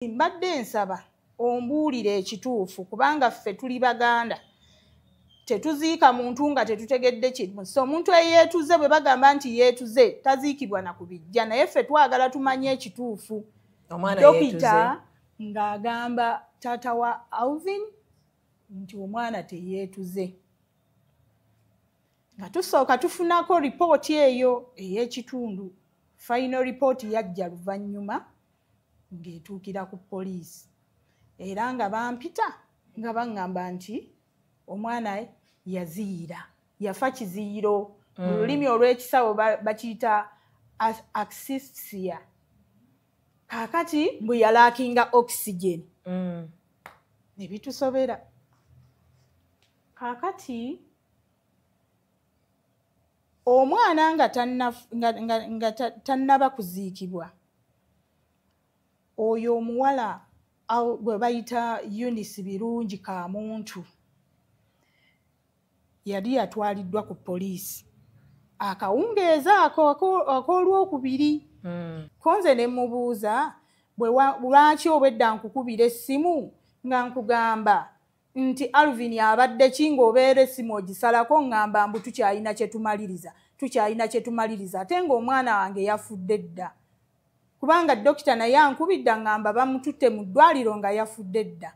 Mbadde nsaba ombuulire ekituufu kubanga ffe tuli Baganda tetuziika muntu nga tetutegedde kimu. So omuntu eyeetuze bwe bagamba nti yeetuze taziikibwa na kubijja, naye ffe twagala tumanye ekituufu. Dokita ng'agamba taata wa Alvin nti omwana teyeetuze. Nga tusooka tufunako ripooti eyo ey'ekitundu. Final report yajja luvannyuma ng'etuukira ku poliisi. Era nga bampita nga baŋŋamba nti omwana yaziira, yafa kiziiro. Mu lulimi olw'ekisawo bakiyita asphyxia. Kaakati mbu yalaakinga oxygen. Ne bitusobera. Kaakati omwana nga tannaba kuziikibwa, oyo omuwala gwe bayita Eunice Birungi Kamuntu yali yatwaliddwa ku poliisi. Akawungeeza ako ak'olwokubiri. Konze ne mubuuza lwaki obwedda nkukubira essimu nga nkugamba nti Alvin abadde ki ng'obeera essimu ogisalako ngamba mbu tukyalina kye tumaliriza ate ng'omwana wange yafudde dda. Kubanga dokita naye ankubidde ngamba bamututte mu ddwaliro nga yafudde dda.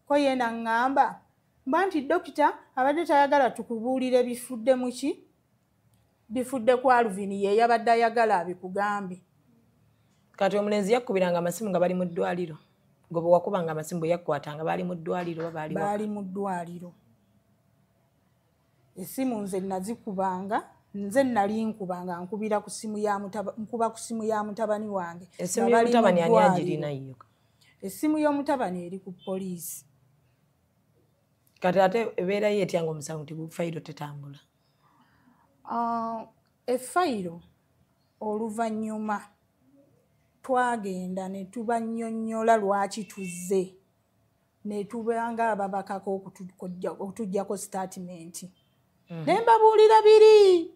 Ko yeena ngamba mba nti dokita abadde tayagala tukubuulire bifudde mu ki? Bifudde ku Alvin ye yabadde ayagala abikugambe. Kati omulenzi yakkubiranga amasimu nga bali mu ddwaliro. Gwe bwe wakubanga amasimu bwe yakkwatanga baali mu ddwaliro baali mu ddwaliro. Essimu nze nazikubanga, nze nali nkubanga nkuba ku simu ya mutabani wange. Essimu y'omutabani ani agirina yo? Essimu y'omutabani eri ku poliisi. Kati ate ebeera yeetya ng'omusango nti fayiro tetambula? Effayiro oluvannyuma twagenda ne tubannyonnyola lwaki tuzze, ne tubanga ababakako okutuggyako statement. Ne mbabuulira biri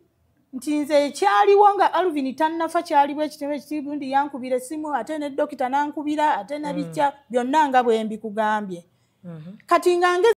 nti nze ekyaliwo nga Alvin tannafa kyaliwo ekitiibwa ndi yankubira essimu ate ne dokita nankubira ate ne bijja byonna nga bwe mbikugambye. Kati nga